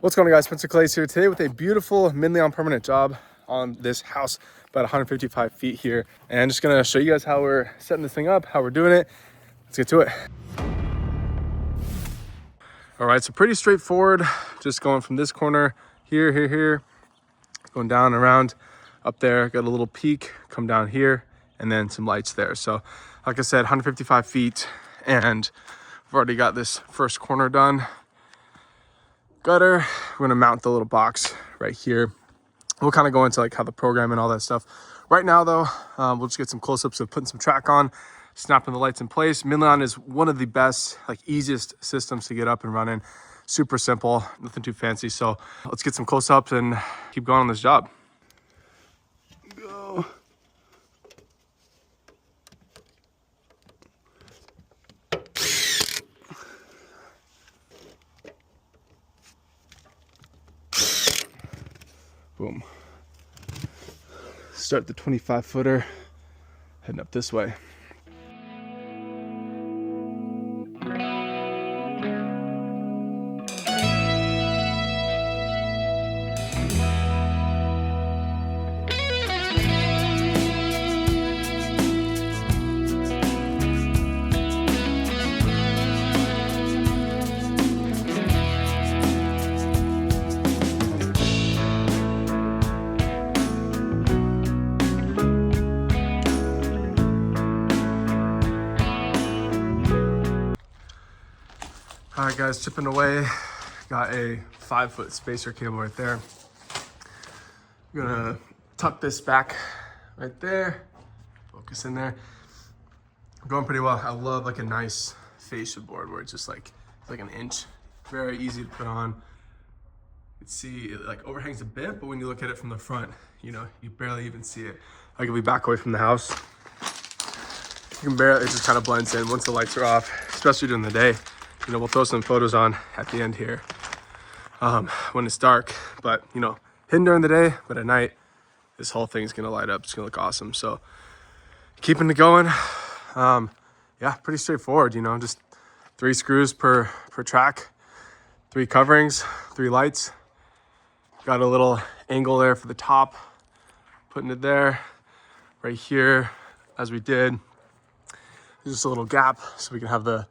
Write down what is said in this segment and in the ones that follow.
What's going on, guys? Spencer Clays here today with a beautiful Minleon permanent job on this house, about 155 feet here. And I'm just gonna show you guys how we're setting this thing up, how we're doing it. Let's get to it. All right, so pretty straightforward. Just going from this corner here, going down around up there, got a little peak, come down here, and then some lights there. So like I said, 155 feet, and I've already got this first corner done. Gutter, we're gonna mount the little box right here. We'll kind of go into like how the program and all that stuff. Right now though, we'll just get some close-ups of putting some track on, snapping the lights in place. Minleon is one of the best, like easiest systems to get up and running. Super simple, nothing too fancy. So let's get some close-ups and keep going on this job. Go. Boom. Start the 25-footer, heading up this way. All right, guys, chipping away. Got a 5-foot spacer cable right there. I'm gonna tuck this back right there. Focus in there. Going pretty well. I love like a nice fascia board where it's just like an inch. Very easy to put on. You can see it like overhangs a bit, but when you look at it from the front, you know, you barely even see it. Like if we back away from the house, you can barely, it just kind of blends in once the lights are off, especially during the day. You know, we'll throw some photos on at the end here when it's dark, but you know, hidden during the day, but at night, this whole thing's gonna light up. It's gonna look awesome. So keeping it going. Yeah, pretty straightforward, you know, just 3 screws per track, 3 coverings, 3 lights. Got a little angle there for the top, putting it there, right here, as we did. There's just a little gap so we can have the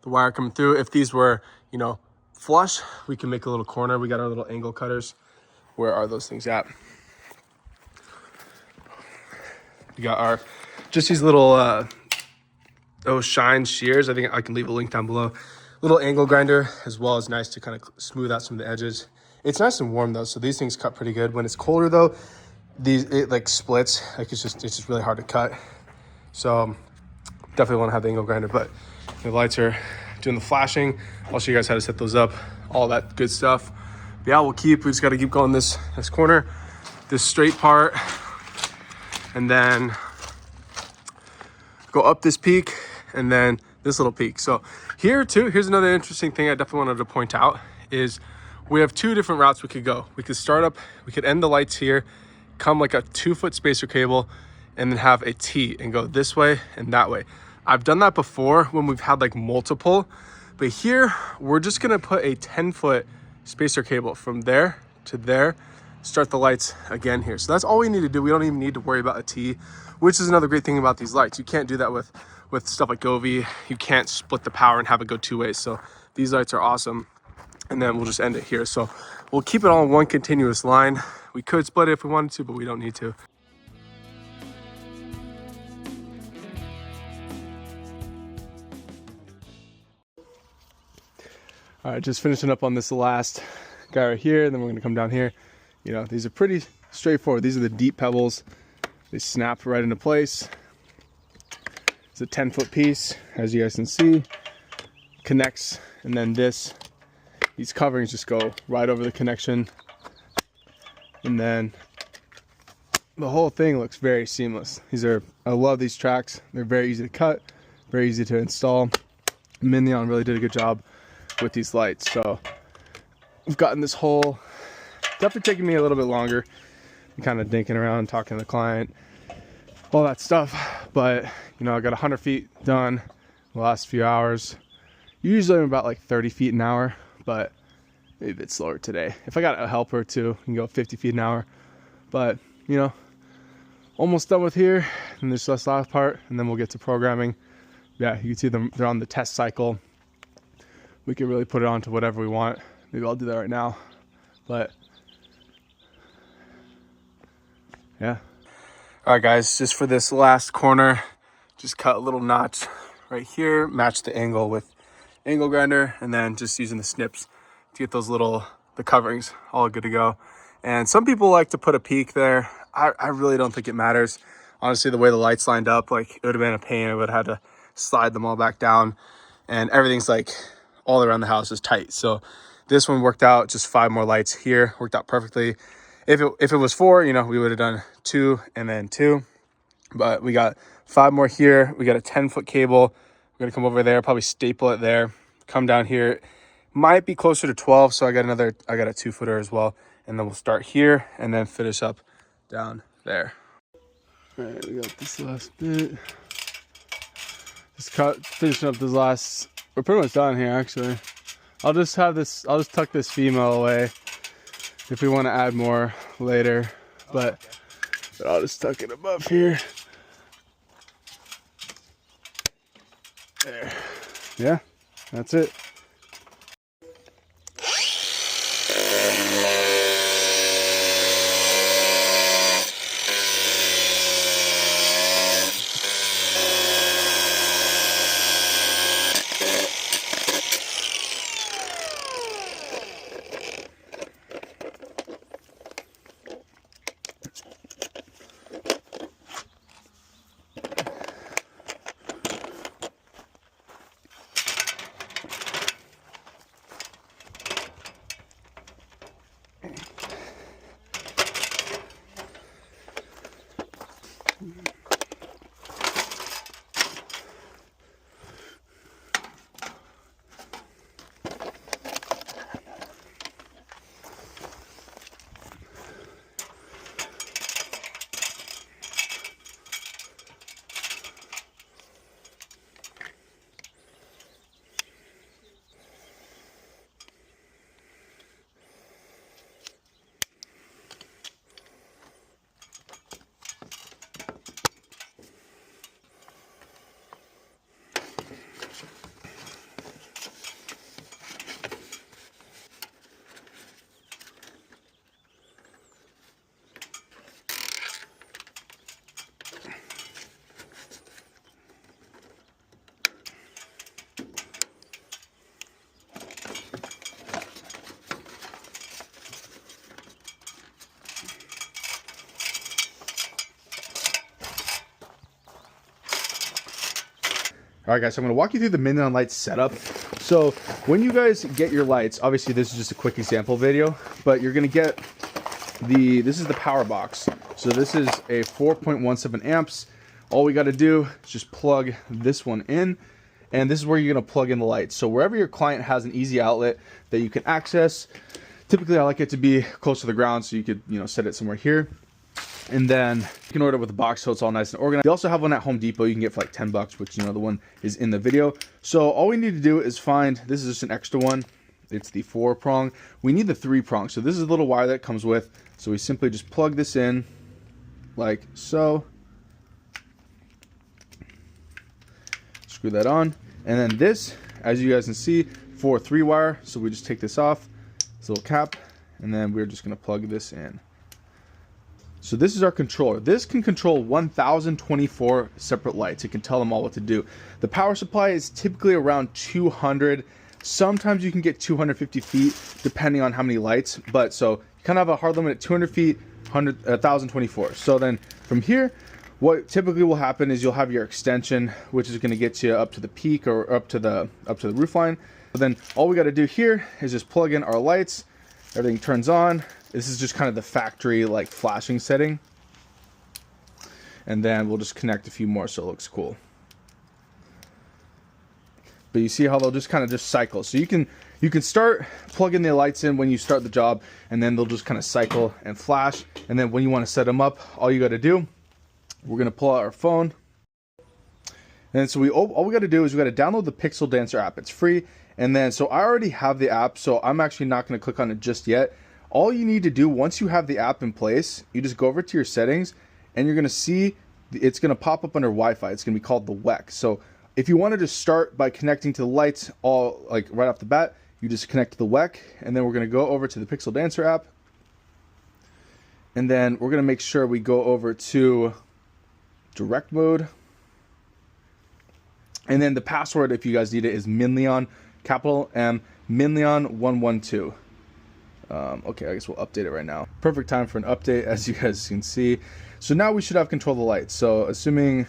wire coming through. If these were, you know, flush, we can make a little corner. We got our little angle cutters. Where are those things at? We got our, just these little Oshine shears. I think I can leave a link down below. Little angle grinder as well is nice to kind of smooth out some of the edges. It's nice and warm though, so these things cut pretty good. When it's colder though, it like splits. Like it's just really hard to cut. So definitely want to have the angle grinder, but the lights are doing the flashing. I'll show you guys how to set those up, all that good stuff. But yeah, we just got to keep going this corner, this straight part, and then go up this peak, and then this little peak. So here too, here's another interesting thing I definitely wanted to point out is we have 2 different routes we could go. We could start up, we could end the lights here, come like a 2-foot spacer cable, and then have a T and go this way and that way. I've done that before when we've had like multiple, but here we're just gonna put a 10-foot spacer cable from there to there, start the lights again here. So that's all we need to do. We don't even need to worry about a T, which is another great thing about these lights. You can't do that with stuff like Govee. You can't split the power and have it go 2 ways. So these lights are awesome. And then we'll just end it here. So we'll keep it all in one continuous line. We could split it if we wanted to, but we don't need to. All right, just finishing up on this last guy right here, then we're gonna come down here. You know, these are pretty straightforward. These are the deep pebbles. They snap right into place. It's a 10-foot piece, as you guys can see. Connects, and then these coverings just go right over the connection. And then the whole thing looks very seamless. I love these tracks. They're very easy to cut, very easy to install. Minleon really did a good job with these lights. So I've gotten this whole, definitely taking me a little bit longer. I'm kind of dinking around, talking to the client, all that stuff. But you know, I got 100 feet done the last few hours. Usually I'm about like 30 feet an hour, but maybe a bit slower today. If I got a helper too, I can go 50 feet an hour. But, you know, almost done with here. And this last part, and then we'll get to programming. Yeah, you can see them, they're on the test cycle. We can really put it on to whatever we want. Maybe I'll do that right now. But, yeah. All right, guys, just for this last corner, just cut a little notch right here, match the angle with angle grinder, and then just using the snips to get those the coverings all good to go. And some people like to put a peak there. I really don't think it matters. Honestly, the way the lights lined up, like, it would have been a pain. I would have had to slide them all back down, and everything's like all around the house is tight. So this one worked out, just 5 more lights here, worked out perfectly. If it was 4, you know, we would have done 2 and then 2, but we got 5 more here. We got a 10-foot cable. We're gonna come over there, probably staple it there, come down here. Might be closer to 12, so I got a 2-footer as well, and then we'll start here and then finish up down there. All right, we got this last bit. Just finishing up this last. We're pretty much done here, actually. I'll just tuck this female away if we want to add more later, but I'll just tuck it above here. There. Yeah, that's it. All right, guys, so I'm going to walk you through the Minleon lights setup. So when you guys get your lights, obviously this is just a quick example video, but you're going to get this is the power box. So this is a 4.17 amps. All we got to do is just plug this one in, and this is where you're going to plug in the lights. So wherever your client has an easy outlet that you can access, typically I like it to be close to the ground, so you could, you know, set it somewhere here. And then you can order it with a box so it's all nice and organized. They also have one at Home Depot you can get for like 10 bucks, which, you know, the one is in the video. So all we need to do is find, this is just an extra one. It's the 4-prong. We need the 3-prong. So this is a little wire that it comes with. So we simply just plug this in like so. Screw that on. And then this, as you guys can see, 3-wire. So we just take this off, this little cap, and then we're just going to plug this in. So this is our controller. This can control 1024 separate lights. It can tell them all what to do. The power supply is typically around 200. Sometimes you can get 250 feet depending on how many lights. But so you kind of have a hard limit at 200 feet, 1024. So then from here, what typically will happen is you'll have your extension, which is going to get you up to the peak or up to the roof line. But then all we got to do here is just plug in our lights. Everything turns on. This is just kind of the factory like flashing setting. And then we'll just connect a few more so it looks cool. But you see how they'll just kind of cycle. So you can start plugging the lights in when you start the job, and then they'll just kind of cycle and flash. And then when you want to set them up, all you got to do, we're going to pull out our phone. And so all we got to do is we got to download the Pixel Dancer app. It's free, And then, so I already have the app, so I'm actually not going to click on it just yet. All you need to do once you have the app in place, you just go over to your settings and you're going to see it's going to pop up under Wi-Fi. It's going to be called the WEC. So if you wanted to start by connecting to the lights all like right off the bat, you just connect to the WEC, and then we're going to go over to the Pixel Dancer app. And then we're going to make sure we go over to direct mode. And then the password, if you guys need it, is Minleon, capital M, Minleon112. Okay, I guess we'll update it right now. Perfect time for an update, as you guys can see. So now we should have control of the lights. So assuming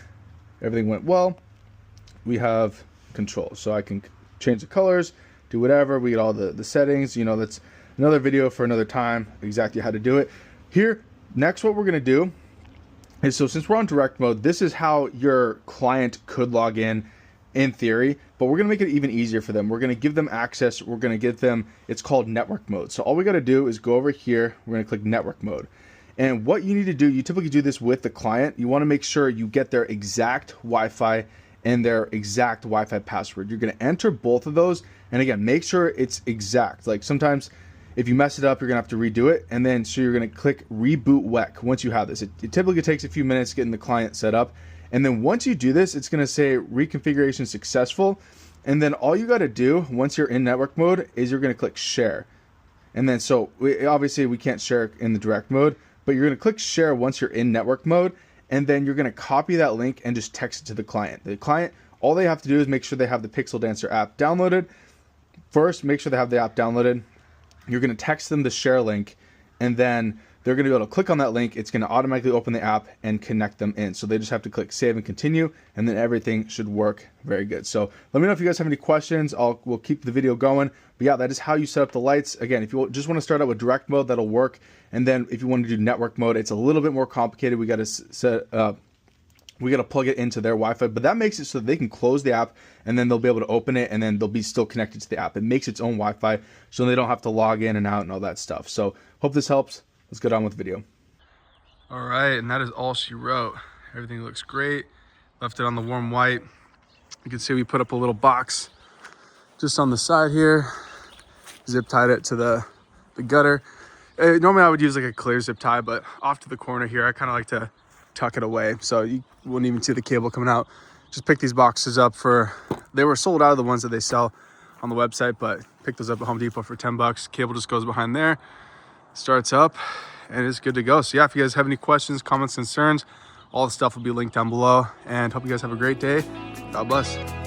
everything went well, we have control. So I can change the colors, do whatever. We get all the settings. You know, that's another video for another time, exactly how to do it. Here, next what we're going to do is, so since we're on direct mode, this is how your client could log in theory, but we're going to make it even easier for them. We're going to give them access. We're going to give them, it's called network mode. So all we got to do is go over here. We're going to click network mode. And what you need to do, you typically do this with the client. You want to make sure you get their exact Wi-Fi and their exact Wi-Fi password. You're going to enter both of those. And again, make sure it's exact. Like sometimes if you mess it up, you're going to have to redo it. And then, so you're going to click reboot WEC once you have this. It typically takes a few minutes getting the client set up. And then once you do this, it's going to say reconfiguration successful. And then all you got to do once you're in network mode is you're going to click share. And then, so obviously we can't share in the direct mode, but you're going to click share once you're in network mode. And then you're going to copy that link and just text it to the client. The client, all they have to do is make sure they have the Pixel Dancer app downloaded. First, make sure they have the app downloaded. You're going to text them the share link, and then they're going to be able to click on that link. It's going to automatically open the app and connect them in. So they just have to click save and continue, and then everything should work very good. So let me know if you guys have any questions. We'll keep the video going. But yeah, that is how you set up the lights. Again, if you just want to start out with direct mode, that'll work. And then if you want to do network mode, it's a little bit more complicated. We got to we got to plug it into their Wi-Fi, but that makes it so they can close the app and then they'll be able to open it, and then they'll be still connected to the app. It makes its own Wi-Fi, so they don't have to log in and out and all that stuff. So hope this helps. Let's get on with the video. All right, and that is all she wrote. Everything looks great. Left it on the warm white. You can see we put up a little box just on the side here. Zip tied it to the gutter. Normally I would use like a clear zip tie, but off to the corner here, I kind of like to tuck it away so you wouldn't even see the cable coming out. Just pick these boxes up they were sold out of the ones that they sell on the website, but pick those up at Home Depot for 10 bucks. Cable just goes behind there, starts up, and it's good to go. So yeah, if you guys have any questions, comments, concerns, all the stuff will be linked down below, and hope you guys have a great day. God bless.